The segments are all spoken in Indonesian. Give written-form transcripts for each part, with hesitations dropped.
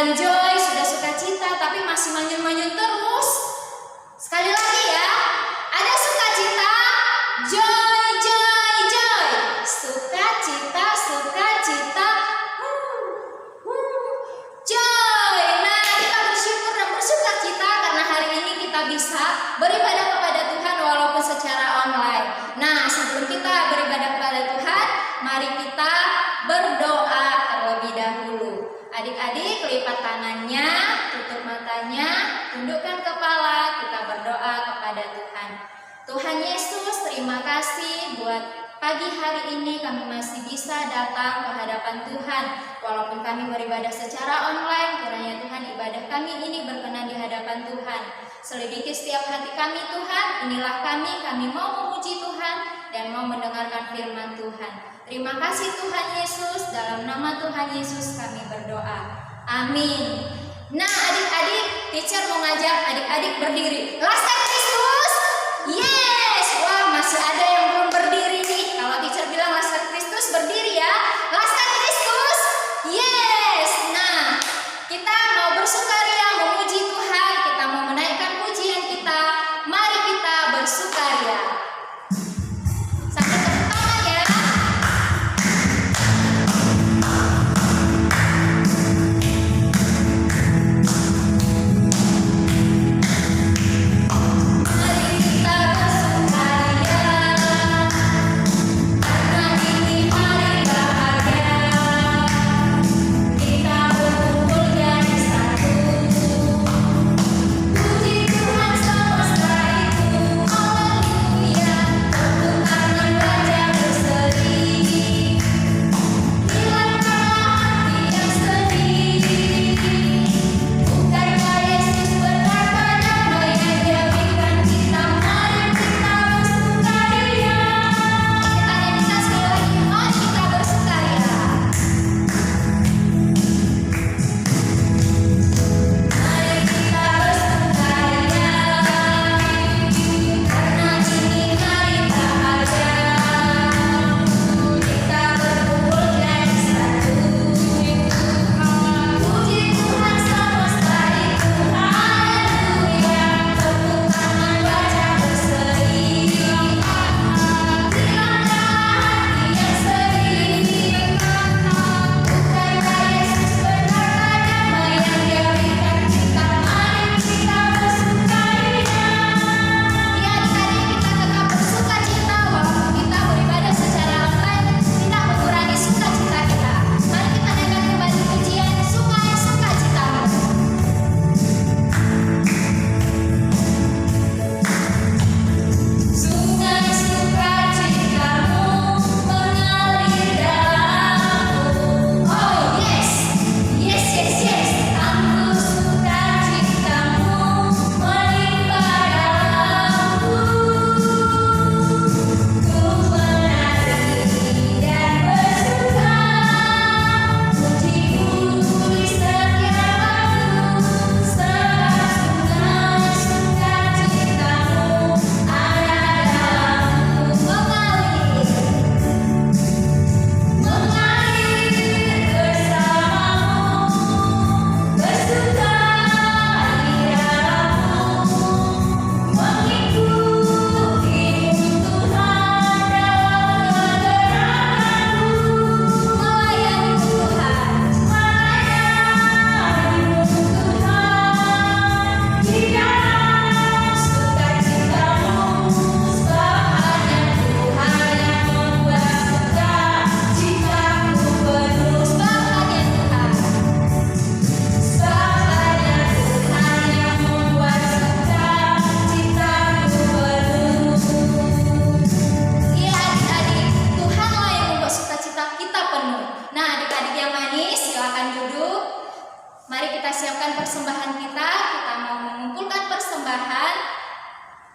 bilang joy, sudah sukacita, tapi masih manyun-manyun terus. Sekali lagi ya, ada sukacita, joy, joy, joy. Sukacita, sukacita, joy. Nah, kita bersyukur dan bersukacita karena hari ini kita bisa beribadah kepada Tuhan walaupun secara online. Nah, sebelum kita beribadah kepada Tuhan, mari kita berdoa terlebih dahulu. Adik-adik, lipat tangannya, tutup matanya, tundukkan kepala, kita berdoa kepada Tuhan. Tuhan Yesus, terima kasih buat pagi hari ini kami masih bisa datang ke hadapan Tuhan. Walaupun kami beribadah secara online, kiranya Tuhan ibadah kami ini berkenan di hadapan Tuhan. Selidiki setiap hati kami Tuhan, inilah kami mau memuji Tuhan dan mau mendengarkan firman Tuhan. Terima kasih Tuhan Yesus, dalam nama Tuhan Yesus kami berdoa. Amin. Nah adik-adik, teacher mau ngajak adik-adik berdiri. Laskar Kristus, yes. Wah, masih ada yang belum berdiri nih. Kalau teacher bilang Laskar Kristus, berdiri ya. Laskar Kristus, yes. Nah, kita mau bersukaria memuji Tuhan, kita mau menaikkan pujian kita. Mari kita bersukaria. Sampai pertama ya.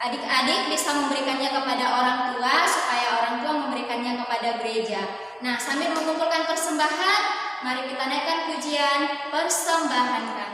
Adik-adik bisa memberikannya kepada orang tua supaya orang tua memberikannya kepada gereja. Nah, sambil mengumpulkan persembahan, mari kita naikkan pujian persembahan kami.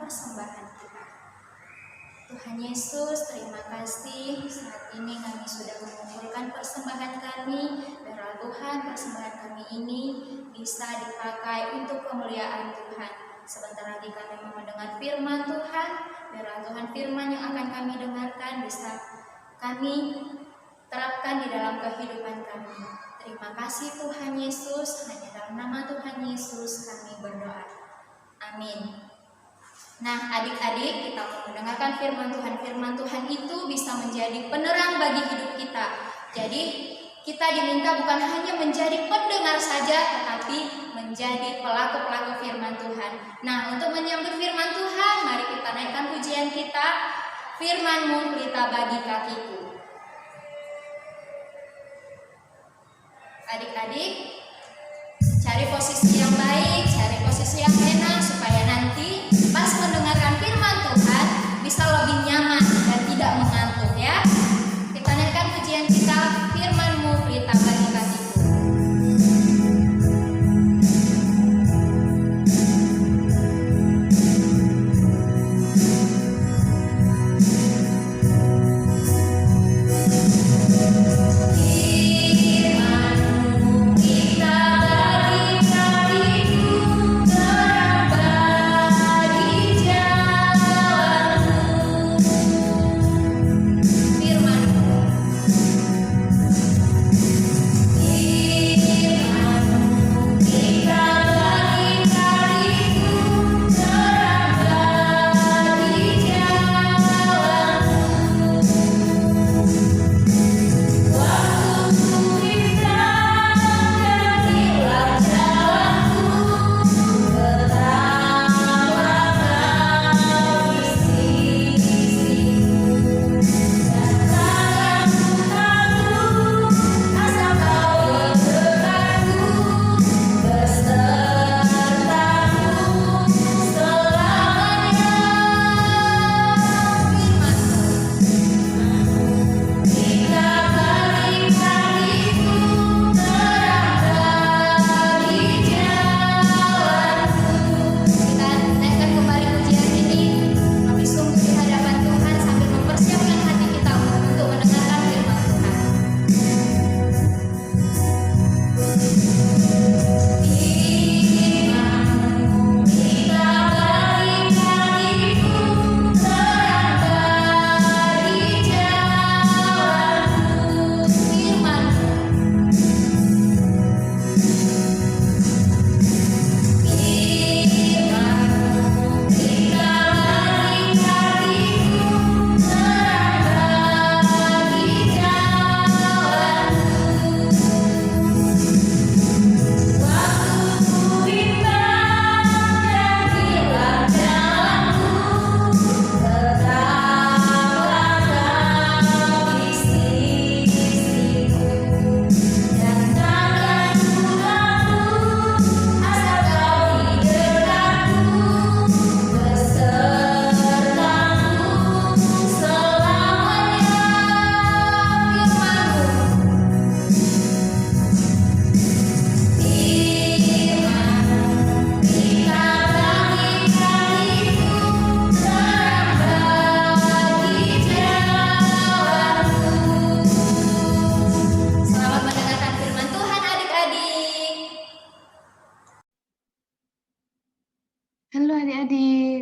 persembahan kita. Tuhan Yesus, terima kasih saat ini kami sudah mengumpulkan persembahan kami. Biarlah Tuhan persembahan kami ini bisa dipakai untuk kemuliaan Tuhan. Sebentar lagi kami mau mendengar firman Tuhan. Biarlah Tuhan firman yang akan kami dengarkan bisa kami terapkan di dalam kehidupan kami. Terima kasih Tuhan Yesus. Hanya dalam nama Tuhan Yesus kami berdoa. Amin. Nah, adik-adik, kita mau mendengarkan firman Tuhan. Firman Tuhan itu bisa menjadi penerang bagi hidup kita. Jadi, kita diminta bukan hanya menjadi pendengar saja, tetapi menjadi pelaku-pelaku firman Tuhan. Nah, untuk menyambut firman Tuhan, mari kita naikkan pujian kita. Firman-Mu pelita bagi kakiku. Adik-adik, cari posisi yang baik, cari posisi yang enak, supaya nanti pas mendengarkan firman Tuhan bisa lebih nyaman dan tidak mengantuk ya. Kita naikkan pujian kita, firman-Mu pelita bagi kakiku.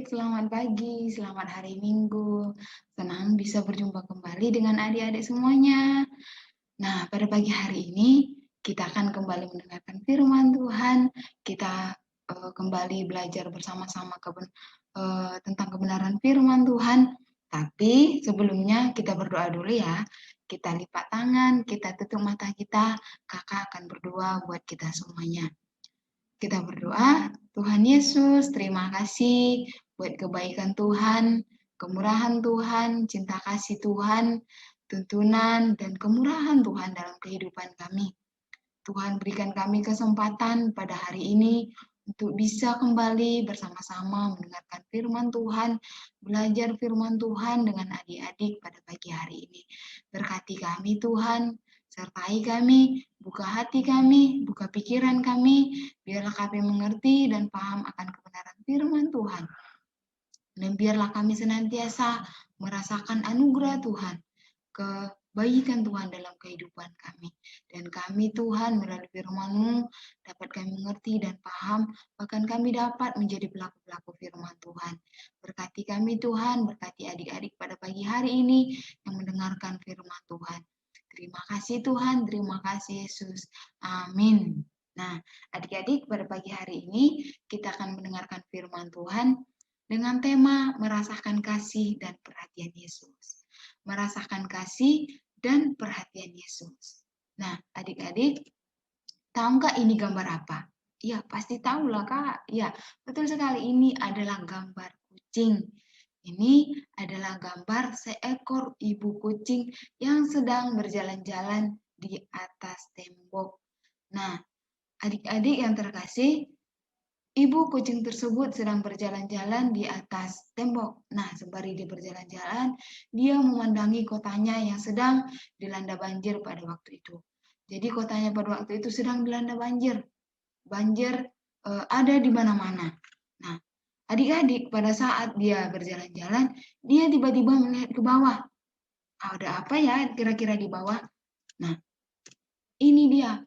Selamat pagi, selamat hari Minggu. Senang bisa berjumpa kembali dengan adik-adik semuanya. Nah, pada pagi hari ini kita akan kembali mendengarkan firman Tuhan. Kita kembali belajar bersama-sama tentang kebenaran firman Tuhan. Tapi sebelumnya kita berdoa dulu ya. Kita lipat tangan, kita tutup mata kita. Kakak akan berdoa buat kita semuanya. Kita berdoa, Tuhan Yesus, terima kasih buat kebaikan Tuhan, kemurahan Tuhan, cinta kasih Tuhan, tuntunan dan kemurahan Tuhan dalam kehidupan kami. Tuhan berikan kami kesempatan pada hari ini untuk bisa kembali bersama-sama mendengarkan firman Tuhan, belajar firman Tuhan dengan adik-adik pada pagi hari ini. Berkati kami Tuhan, sertai kami, buka hati kami, buka pikiran kami, biarlah kami mengerti dan paham akan kebenaran firman Tuhan. Dan biarlah kami senantiasa merasakan anugerah Tuhan, kebaikan Tuhan dalam kehidupan kami. Dan kami Tuhan melalui firman-Mu dapat kami mengerti dan paham, bahkan kami dapat menjadi pelaku-pelaku firman Tuhan. Berkati kami Tuhan, berkati adik-adik pada pagi hari ini yang mendengarkan firman Tuhan. Terima kasih Tuhan, terima kasih Yesus. Amin. Nah, adik-adik pada pagi hari ini kita akan mendengarkan firman Tuhan dengan tema merasakan kasih dan perhatian Yesus. Merasakan kasih dan perhatian Yesus. Nah, adik-adik, tahu nggak ini gambar apa? Ya, pasti tahu lah, Kak. Ya, betul sekali. Ini adalah gambar kucing. Ini adalah gambar seekor ibu kucing yang sedang berjalan-jalan di atas tembok. Nah, adik-adik yang terkasih, ibu kucing tersebut sedang berjalan-jalan di atas tembok. Nah, sembari dia berjalan-jalan, dia memandangi kotanya yang sedang dilanda banjir pada waktu itu. Jadi kotanya pada waktu itu sedang dilanda banjir. Banjir ada di mana-mana. Nah, adik-adik pada saat dia berjalan-jalan, dia tiba-tiba melihat ke bawah. Ada apa ya kira-kira di bawah? Nah, ini dia.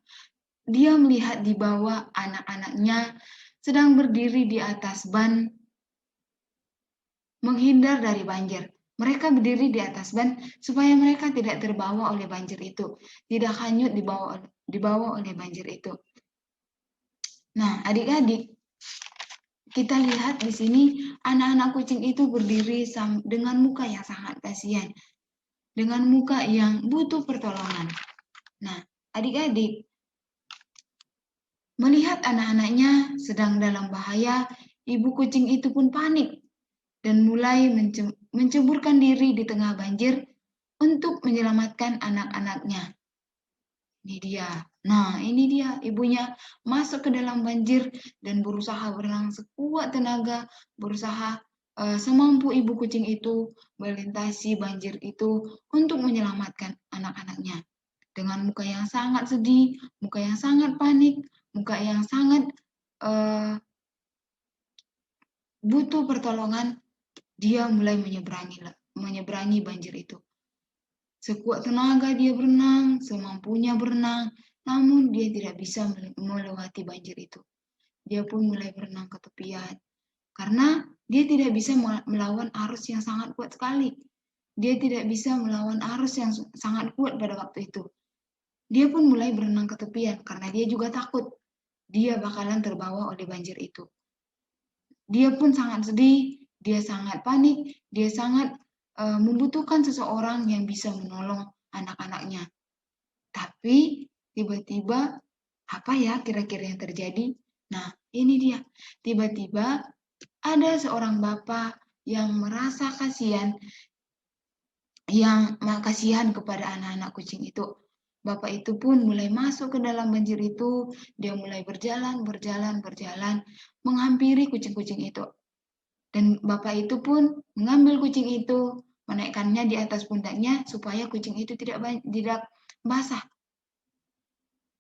Dia melihat di bawah anak-anaknya sedang berdiri di atas ban menghindar dari banjir. Mereka berdiri di atas ban supaya mereka tidak terbawa oleh banjir itu, tidak hanyut dibawa oleh banjir itu. Nah, adik-adik, kita lihat di sini anak-anak kucing itu berdiri dengan muka yang sangat kasihan, dengan muka yang butuh pertolongan. Nah, adik-adik, melihat anak-anaknya sedang dalam bahaya, ibu kucing itu pun panik dan mulai menceburkan diri di tengah banjir untuk menyelamatkan anak-anaknya. Ini dia. Nah, ini dia ibunya masuk ke dalam banjir dan berusaha berenang sekuat tenaga, berusaha semampu ibu kucing itu melintasi banjir itu untuk menyelamatkan anak-anaknya. Dengan muka yang sangat sedih, muka yang sangat panik, muka yang sangat butuh pertolongan, dia mulai menyeberangi banjir itu. Sekuat tenaga dia berenang, semampunya berenang, namun dia tidak bisa melewati banjir itu. Dia pun mulai berenang ke tepian, karena dia tidak bisa melawan arus yang sangat kuat sekali. Dia tidak bisa melawan arus yang sangat kuat pada waktu itu. Dia pun mulai berenang ke tepian, karena dia juga takut dia bakalan terbawa oleh banjir itu. Dia pun sangat sedih, dia sangat panik, dia sangat membutuhkan seseorang yang bisa menolong anak-anaknya. Tapi tiba-tiba apa ya kira-kira yang terjadi? Nah, ini dia. Tiba-tiba ada seorang bapak yang merasa kasihan, yang kasihan kepada anak-anak kucing itu. Bapak itu pun mulai masuk ke dalam banjir itu, dia mulai berjalan, menghampiri kucing-kucing itu. Dan bapak itu pun mengambil kucing itu, menaikkannya di atas pundaknya supaya kucing itu tidak basah.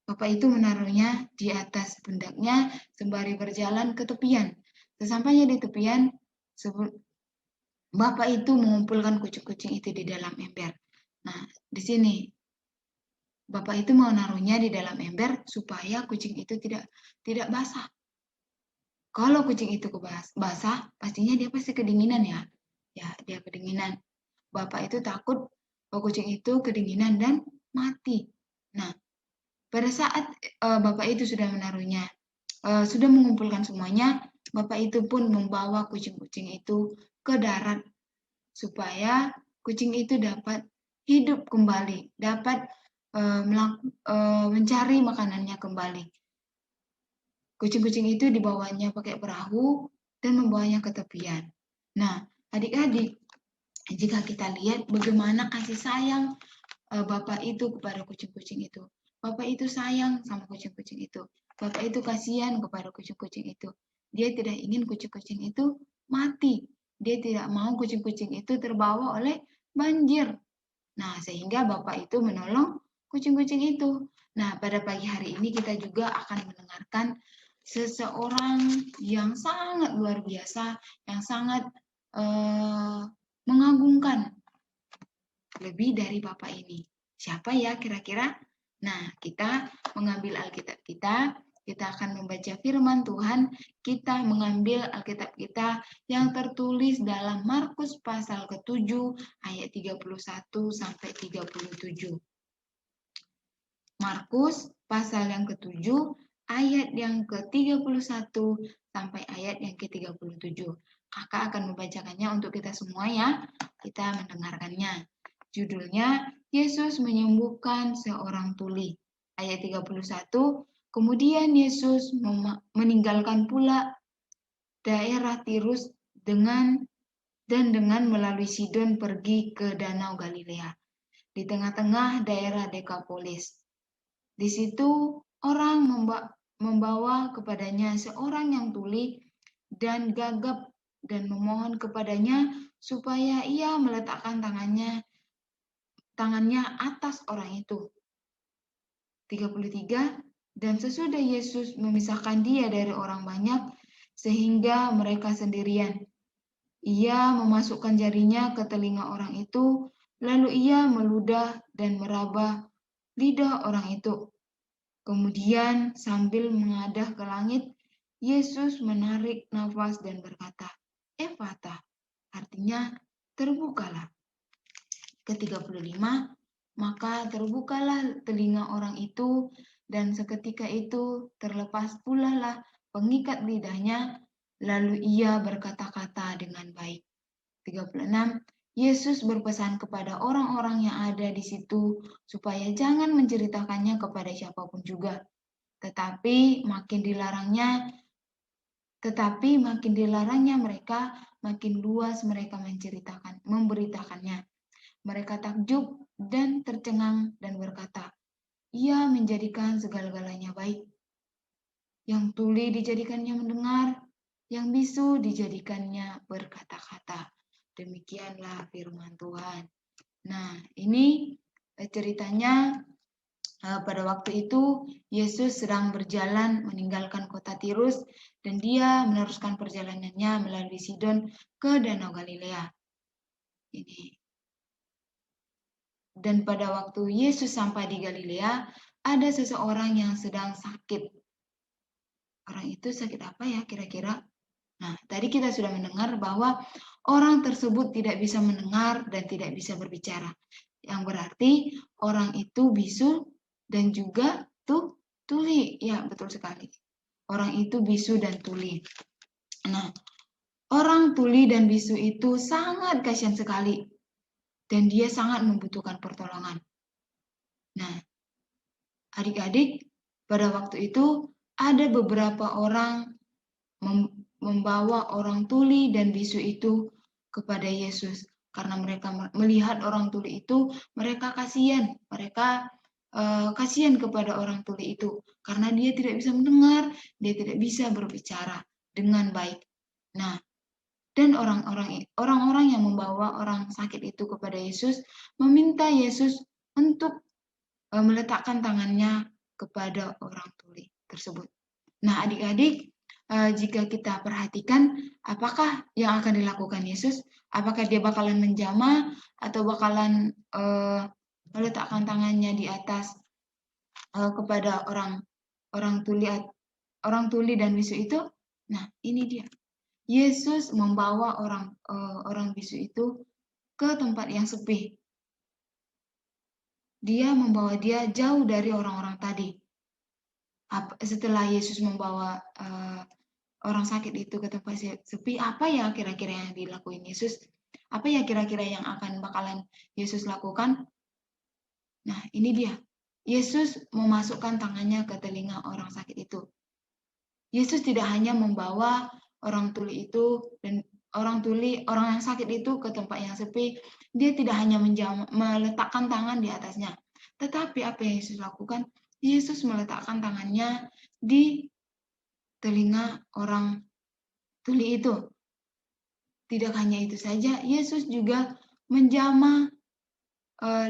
Bapak itu menaruhnya di atas pundaknya sembari berjalan ke tepian. Sesampainya di tepian, bapak itu mengumpulkan kucing-kucing itu di dalam ember. Nah, di sini bapak itu mau naruhnya di dalam ember supaya kucing itu tidak basah. Kalau kucing itu basah, pastinya dia pasti kedinginan ya. Ya, dia kedinginan. Bapak itu takut bahwa kucing itu kedinginan dan mati. Nah, pada saat bapak itu sudah menaruhnya, sudah mengumpulkan semuanya, bapak itu pun membawa kucing-kucing itu ke darat supaya kucing itu dapat hidup kembali, dapat mencari makanannya kembali. Kucing-kucing itu dibawanya pakai perahu dan membawanya ke tepian. Nah, adik-adik, jika kita lihat bagaimana kasih sayang bapak itu kepada kucing-kucing itu. Bapak itu sayang sama kucing-kucing itu. Bapak itu kasihan kepada kucing-kucing itu. Dia tidak ingin kucing-kucing itu mati. Dia tidak mau kucing-kucing itu terbawa oleh banjir. Nah, sehingga bapak itu menolong kucing-kucing itu. Nah, pada pagi hari ini kita juga akan mendengarkan seseorang yang sangat luar biasa, yang sangat mengagungkan lebih dari Bapa ini. Siapa ya kira-kira? Nah, kita mengambil Alkitab kita akan membaca firman Tuhan, kita mengambil Alkitab kita yang tertulis dalam Markus pasal ke-7 ayat 31 sampai 37. Markus pasal yang ke-7 ayat yang ke-31 sampai ayat yang ke-37. Kakak akan membacakannya untuk kita semua ya. Kita mendengarkannya. Judulnya Yesus menyembuhkan seorang tuli. Ayat 31, kemudian Yesus meninggalkan pula daerah Tirus dengan melalui Sidon pergi ke Danau Galilea di tengah-tengah daerah Dekapolis. Di situ orang membawa kepadanya seorang yang tuli dan gagap dan memohon kepadanya supaya ia meletakkan tangannya atas orang itu. 33, dan sesudah Yesus memisahkan dia dari orang banyak, sehingga mereka sendirian. Ia memasukkan jarinya ke telinga orang itu, lalu ia meludah dan meraba lidah orang itu. Kemudian sambil mengadah ke langit, Yesus menarik nafas dan berkata, Ephata, artinya terbukalah. Ke-35, maka terbukalah telinga orang itu, dan seketika itu terlepas pula lah pengikat lidahnya, lalu ia berkata-kata dengan baik. 36, Yesus berpesan kepada orang-orang yang ada di situ supaya jangan menceritakannya kepada siapapun juga. Tetapi makin dilarangnya mereka, makin luas mereka memberitakannya. Mereka takjub dan tercengang dan berkata, Ia menjadikan segala-galanya baik. Yang tuli dijadikannya mendengar, yang bisu dijadikannya berkata-kata. Demikianlah firman Tuhan. Nah, ini ceritanya pada waktu itu Yesus sedang berjalan meninggalkan kota Tirus dan dia meneruskan perjalanannya melalui Sidon ke Danau Galilea. Ini. Dan pada waktu Yesus sampai di Galilea, ada seseorang yang sedang sakit. Orang itu sakit apa ya kira-kira? Nah, tadi kita sudah mendengar bahwa orang tersebut tidak bisa mendengar dan tidak bisa berbicara. Yang berarti orang itu bisu dan juga tuli. Ya, betul sekali. Orang itu bisu dan tuli. Nah, orang tuli dan bisu itu sangat kasihan sekali. Dan dia sangat membutuhkan pertolongan. Nah, adik-adik, pada waktu itu ada beberapa orang membawa orang tuli dan bisu itu kepada Yesus. Karena mereka melihat orang tuli itu, mereka kasihan. Mereka kasihan kepada orang tuli itu. Karena dia tidak bisa mendengar, dia tidak bisa berbicara dengan baik. Nah, dan orang-orang yang membawa orang sakit itu kepada Yesus meminta Yesus untuk meletakkan tangannya kepada orang tuli tersebut. Nah, adik-adik, jika kita perhatikan, apakah yang akan dilakukan Yesus? Apakah dia bakalan menjamah atau bakalan meletakkan tangannya di atas kepada orang tuli dan bisu itu? Nah, ini dia. Yesus membawa orang bisu itu ke tempat yang sepi. Dia membawa dia jauh dari orang-orang tadi. Setelah Yesus membawa orang sakit itu ke tempat sepi, apa ya kira-kira yang dilakuin Yesus? Apa ya kira-kira yang bakalan Yesus lakukan? Nah, ini dia. Yesus memasukkan tangannya ke telinga orang sakit itu. Yesus tidak hanya membawa orang tuli itu dan orang yang sakit itu ke tempat yang sepi, dia tidak hanya meletakkan tangan di atasnya. Tetapi apa yang Yesus lakukan? Yesus meletakkan tangannya di telinga orang tuli itu. Tidak hanya itu saja, Yesus juga menjamah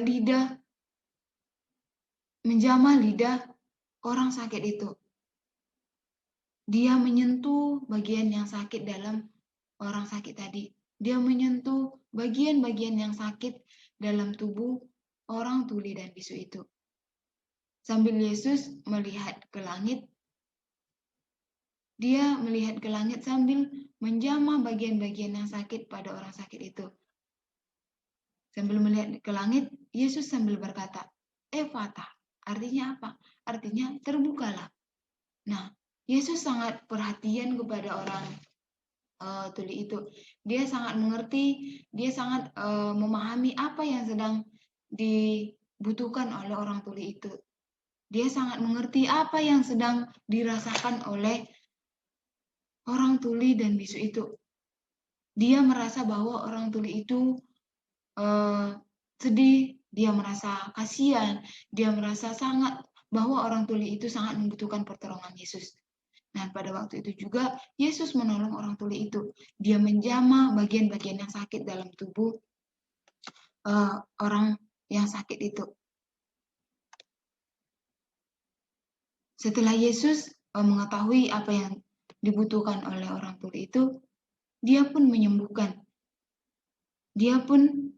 lidah orang sakit itu. Dia menyentuh bagian yang sakit dalam orang sakit tadi. Dia menyentuh bagian-bagian yang sakit dalam tubuh orang tuli dan bisu itu. Sambil Yesus melihat ke langit, dia melihat ke langit sambil menjamah bagian-bagian yang sakit pada orang sakit itu. Sambil melihat ke langit, Yesus sambil berkata, Ephata, artinya apa? Artinya terbukalah. Nah, Yesus sangat perhatian kepada orang tuli itu. Dia sangat mengerti, dia sangat memahami apa yang sedang dibutuhkan oleh orang tuli itu. Dia sangat mengerti apa yang sedang dirasakan oleh orang tuli dan bisu itu. Dia merasa bahwa orang tuli itu sedih, dia merasa kasihan, dia merasa sangat bahwa orang tuli itu sangat membutuhkan pertolongan Yesus. Nah, pada waktu itu juga Yesus menolong orang tuli itu. Dia menjamah bagian-bagian yang sakit dalam tubuh orang yang sakit itu. Setelah Yesus mengetahui apa yang dibutuhkan oleh orang tuli itu, dia pun menyembuhkan. Dia pun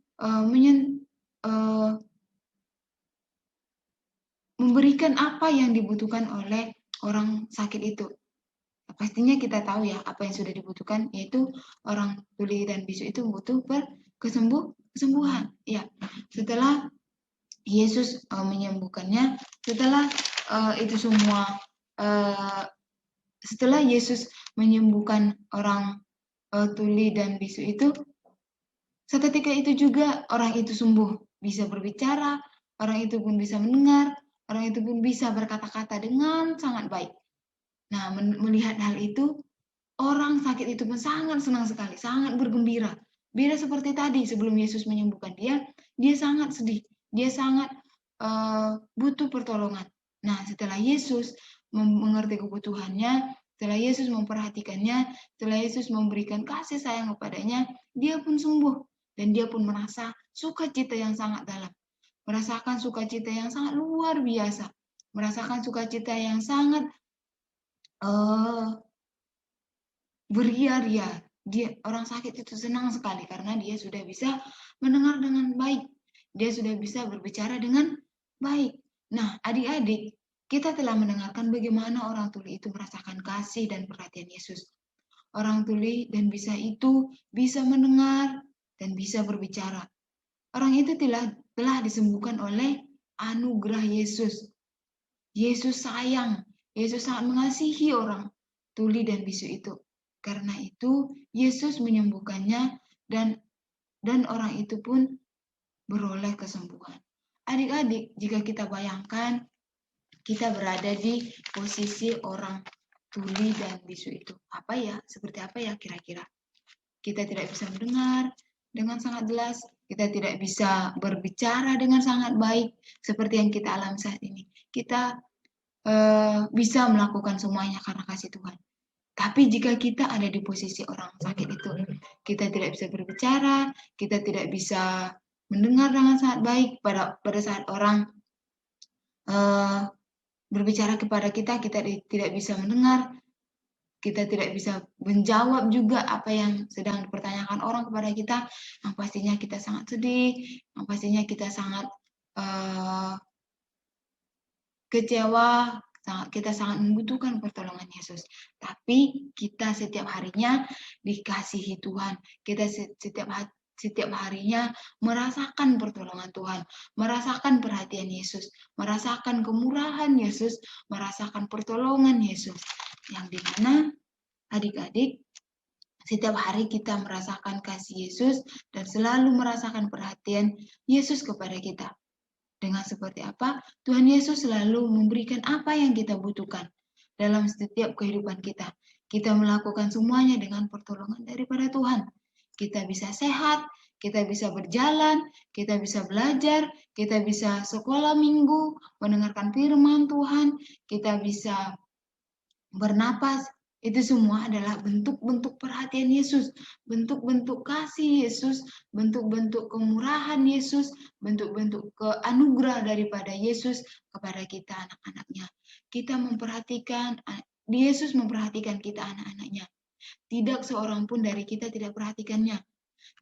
memberikan apa yang dibutuhkan oleh orang sakit itu. Pastinya kita tahu ya apa yang sudah dibutuhkan, yaitu orang tuli dan bisu itu butuh kesembuhan. Ya, setelah Yesus menyembuhkannya, setelah itu semua, setelah Yesus menyembuhkan orang tuli dan bisu itu, seketika itu juga orang itu sembuh, bisa berbicara, orang itu pun bisa mendengar, orang itu pun bisa berkata-kata dengan sangat baik. Nah, melihat hal itu, orang sakit itu pun sangat senang sekali, sangat bergembira. Beda seperti tadi sebelum Yesus menyembuhkan dia sangat sedih, dia sangat butuh pertolongan. Nah, setelah Yesus mengerti kebutuhannya, setelah Yesus memperhatikannya, setelah Yesus memberikan kasih sayang kepadanya, dia pun sembuh dan dia pun merasa sukacita yang sangat dalam, merasakan sukacita yang sangat luar biasa, merasakan sukacita yang sangat beria-ria. Orang sakit itu senang sekali karena dia sudah bisa mendengar dengan baik. Dia sudah bisa berbicara dengan baik. Nah, adik-adik, kita telah mendengarkan bagaimana orang tuli itu merasakan kasih dan perhatian Yesus. Orang tuli dan bisa itu bisa mendengar dan bisa berbicara. Orang itu telah disembuhkan oleh anugerah Yesus. Yesus sayang, Yesus sangat mengasihi orang tuli dan bisu itu. Karena itu Yesus menyembuhkannya dan orang itu pun beroleh kesembuhan. Adik-adik, jika kita bayangkan kita berada di posisi orang tuli dan bisu itu, apa ya? Seperti apa ya kira-kira? Kita tidak bisa mendengar dengan sangat jelas, kita tidak bisa berbicara dengan sangat baik seperti yang kita alami saat ini. Kita bisa melakukan semuanya karena kasih Tuhan. Tapi jika kita ada di posisi orang sakit itu, kita tidak bisa berbicara, kita tidak bisa mendengar dengan sangat baik pada saat orang berbicara kepada kita, kita tidak bisa mendengar, kita tidak bisa menjawab juga apa yang sedang dipertanyakan orang kepada kita, yang pastinya kita sangat sedih, yang pastinya kita sangat kecewa, kita sangat membutuhkan pertolongan Yesus. Tapi kita setiap harinya dikasihi Tuhan. Kita setiap harinya merasakan pertolongan Tuhan, merasakan perhatian Yesus, merasakan kemurahan Yesus, merasakan pertolongan Yesus. Yang dimana adik-adik setiap hari kita merasakan kasih Yesus dan selalu merasakan perhatian Yesus kepada kita. Dengan seperti apa? Tuhan Yesus selalu memberikan apa yang kita butuhkan dalam setiap kehidupan kita. Kita melakukan semuanya dengan pertolongan daripada Tuhan. Kita bisa sehat, kita bisa berjalan, kita bisa belajar, kita bisa sekolah minggu, mendengarkan firman Tuhan, kita bisa bernapas. Itu semua adalah bentuk-bentuk perhatian Yesus, bentuk-bentuk kasih Yesus, bentuk-bentuk kemurahan Yesus, bentuk-bentuk anugerah daripada Yesus kepada kita anak-anaknya. Kita memperhatikan, Yesus memperhatikan kita anak-anaknya. Tidak seorang pun dari kita tidak perhatikannya.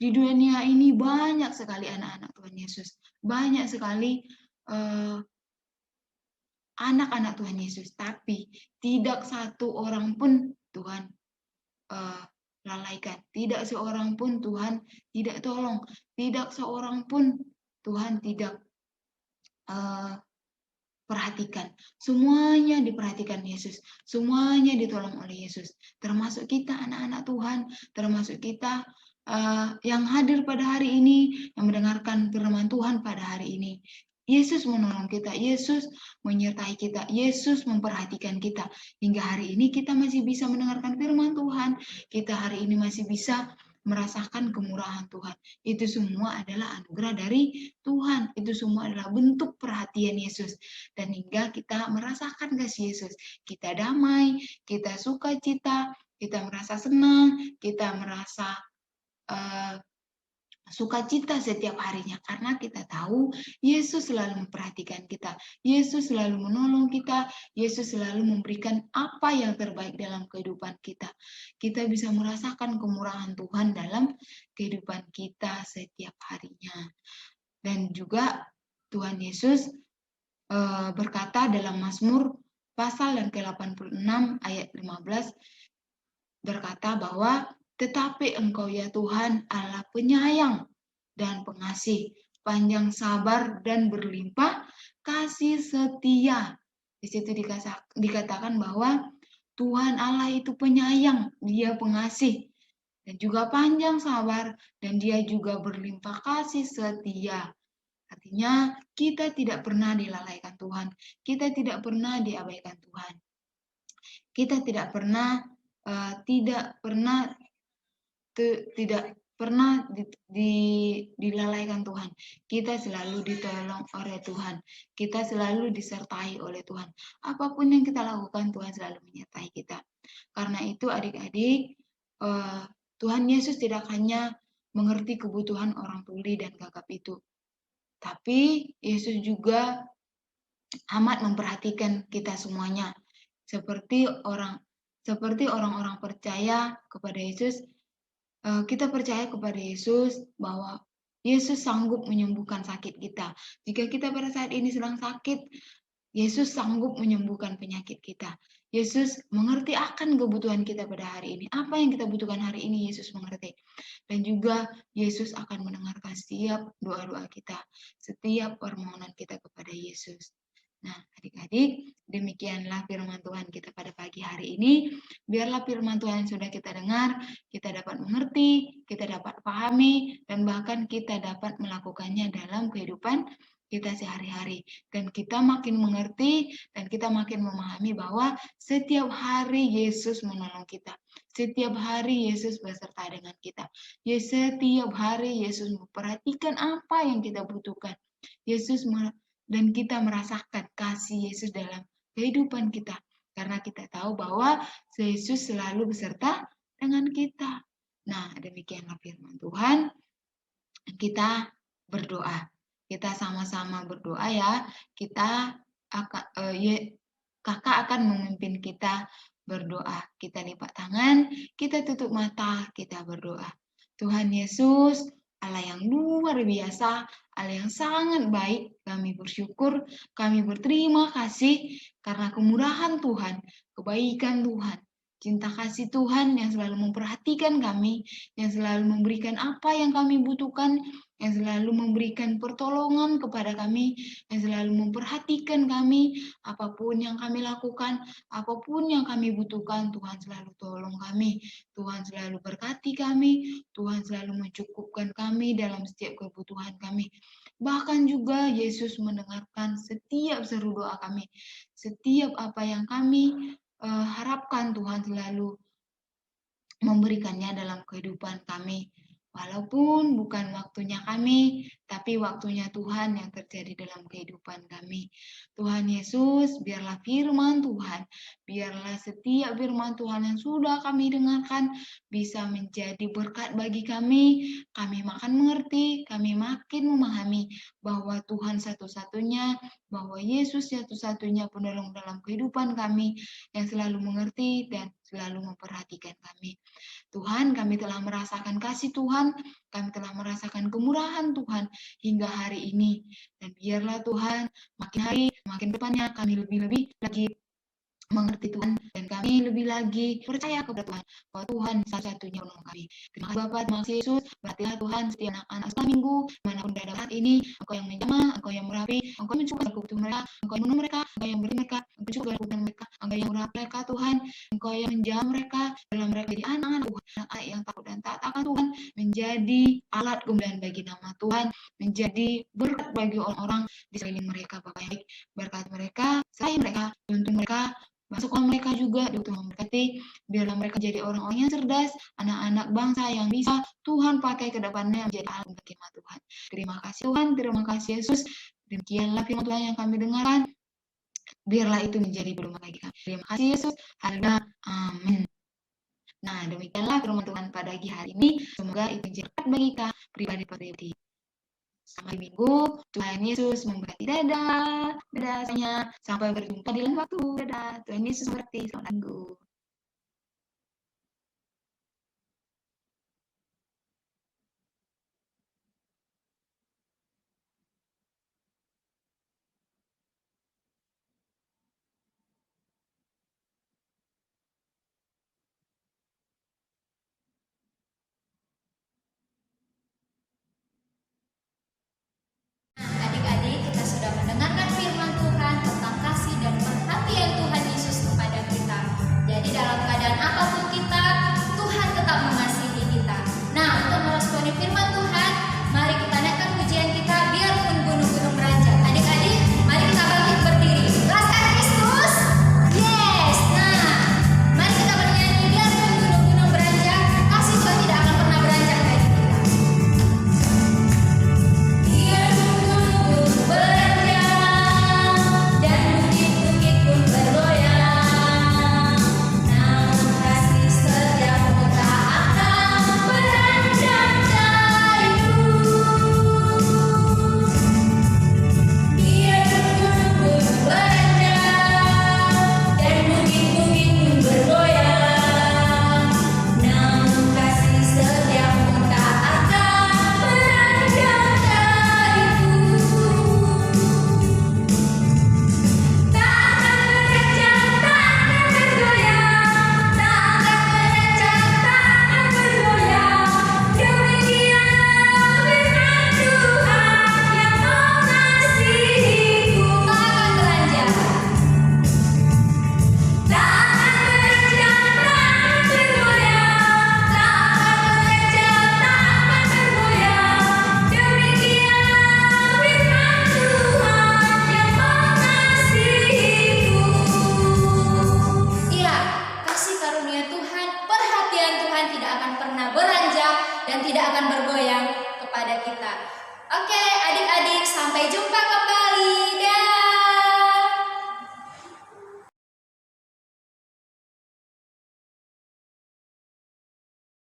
Di dunia ini banyak sekali anak-anak Tuhan Yesus, banyak sekali anak-anak Tuhan Yesus, tapi tidak satu orang pun Tuhan lalaikan. Tidak seorang pun Tuhan tidak tolong. Tidak seorang pun Tuhan tidak perhatikan. Semuanya diperhatikan Yesus. Semuanya ditolong oleh Yesus. Termasuk kita anak-anak Tuhan. Termasuk kita yang hadir pada hari ini. Yang mendengarkan firman Tuhan pada hari ini. Yesus menolong kita, Yesus menyertai kita, Yesus memperhatikan kita. Hingga hari ini kita masih bisa mendengarkan firman Tuhan. Kita hari ini masih bisa merasakan kemurahan Tuhan. Itu semua adalah anugerah dari Tuhan. Itu semua adalah bentuk perhatian Yesus. Dan hingga kita merasakan kasih Yesus. Kita damai, kita sukacita, kita merasa senang, kita merasa sukacita setiap harinya, karena kita tahu Yesus selalu memperhatikan kita, Yesus selalu menolong kita, Yesus selalu memberikan apa yang terbaik dalam kehidupan kita. Kita bisa merasakan kemurahan Tuhan dalam kehidupan kita setiap harinya. Dan juga Tuhan Yesus berkata dalam Mazmur pasal yang ke-86 ayat 15 berkata bahwa tetapi Engkau ya Tuhan Allah penyayang dan pengasih, panjang sabar dan berlimpah kasih setia. Di situ dikatakan bahwa Tuhan Allah itu penyayang, Dia pengasih, dan juga panjang sabar, dan Dia juga berlimpah kasih setia. Artinya kita tidak pernah dilalaikan Tuhan, kita tidak pernah diabaikan Tuhan, kita tidak pernah dilalaikan Tuhan. Kita selalu ditolong oleh Tuhan. Kita selalu disertai oleh Tuhan. Apapun yang kita lakukan, Tuhan selalu menyertai kita. Karena itu adik-adik, Tuhan Yesus tidak hanya mengerti kebutuhan orang tuli dan gagap itu, tapi Yesus juga amat memperhatikan kita semuanya. Seperti orang-orang percaya kepada Yesus, kita percaya kepada Yesus bahwa Yesus sanggup menyembuhkan sakit kita. Jika kita pada saat ini sedang sakit, Yesus sanggup menyembuhkan penyakit kita. Yesus mengerti akan kebutuhan kita pada hari ini. Apa yang kita butuhkan hari ini, Yesus mengerti. Dan juga Yesus akan mendengarkan setiap doa-doa kita, setiap permohonan kita kepada Yesus. Nah, adik-adik, demikianlah firman Tuhan kita pada pagi hari ini. Biarlah firman Tuhan yang sudah kita dengar, kita dapat mengerti, kita dapat pahami, dan bahkan kita dapat melakukannya dalam kehidupan kita sehari-hari. Dan kita makin mengerti, dan kita makin memahami bahwa setiap hari Yesus menolong kita. Setiap hari Yesus beserta dengan kita. Setiap hari Yesus memperhatikan apa yang kita butuhkan. Dan kita merasakan kasih Yesus dalam kehidupan kita. Karena kita tahu bahwa Yesus selalu beserta dengan kita. Nah, demikianlah firman Tuhan. Kita berdoa. Kita sama-sama berdoa ya. Kakak akan memimpin kita berdoa. Kita lipat tangan, kita tutup mata, kita berdoa. Tuhan Yesus, Allah yang luar biasa, Allah yang sangat baik, kami bersyukur, kami berterima kasih karena kemurahan Tuhan, kebaikan Tuhan, cinta kasih Tuhan yang selalu memperhatikan kami, yang selalu memberikan apa yang kami butuhkan, yang selalu memberikan pertolongan kepada kami, yang selalu memperhatikan kami, apapun yang kami lakukan, apapun yang kami butuhkan, Tuhan selalu tolong kami, Tuhan selalu berkati kami, Tuhan selalu mencukupkan kami dalam setiap kebutuhan kami. Bahkan juga Yesus mendengarkan setiap seru doa kami, setiap apa yang kami harapkan Tuhan selalu memberikannya dalam kehidupan kami. Walaupun bukan waktunya kami, tapi waktunya Tuhan yang terjadi dalam kehidupan kami. Tuhan Yesus, biarlah firman Tuhan, biarlah setiap firman Tuhan yang sudah kami dengarkan bisa menjadi berkat bagi kami. Kami makin mengerti, kami makin memahami bahwa Tuhan satu-satunya, bahwa Yesus satu-satunya penolong dalam kehidupan kami yang selalu mengerti dan selalu memperhatikan kami. Tuhan, kami telah merasakan kasih Tuhan, kami telah merasakan kemurahan Tuhan hingga hari ini. Dan biarlah Tuhan, makin hari, makin depannya kami lebih-lebih lagi mengerti Tuhan, dan kami lebih lagi percaya kepada Tuhan bahwa Tuhan satu-satunya penolong kami. Terima kasih Bapak, terima kasih Yesus. Berartilah Tuhan setiap anak-anak setelah minggu dimanapun berada saat ini, Engkau yang menjamah, Engkau yang merapi, Engkau yang mencukupkan kebutuhan mereka, Engkau yang menolong mereka, Engkau yang beri mereka, Engkau juga kebutuhan mereka, Engkau yang merapi mereka Tuhan, Engkau yang menjamah mereka dalam mereka jadi anak-anak Tuhan, anak yang takut dan taat akan Tuhan, menjadi alat kemuliaan bagi nama Tuhan, menjadi berkat bagi orang-orang di sekeliling mereka Bapak yang baik. Berkat mereka, saya mereka, tuntun mereka, masukkan mereka juga di Tuhan memberkati, biarlah mereka jadi orang-orang yang cerdas, anak-anak bangsa yang bisa Tuhan pakai ke depannya menjadi alat untuk khidmat Tuhan. Terima kasih Tuhan, terima kasih Yesus. Demikianlah firman Tuhan yang kami dengarkan, biarlah itu menjadi berkat bagi kami. Terima kasih Yesus. Haleluya. Amin. Nah, demikianlah firman Tuhan pada pagi hari ini. Semoga itu menjadi berkat bagi kami pribadi-pribadi. Sampai minggu, Tuhan Yesus memberkati. Dadah, dadah semuanya. Sampai berjumpa di lain waktu. Dadah, Tuhan Yesus memberkati. Selamat minggu.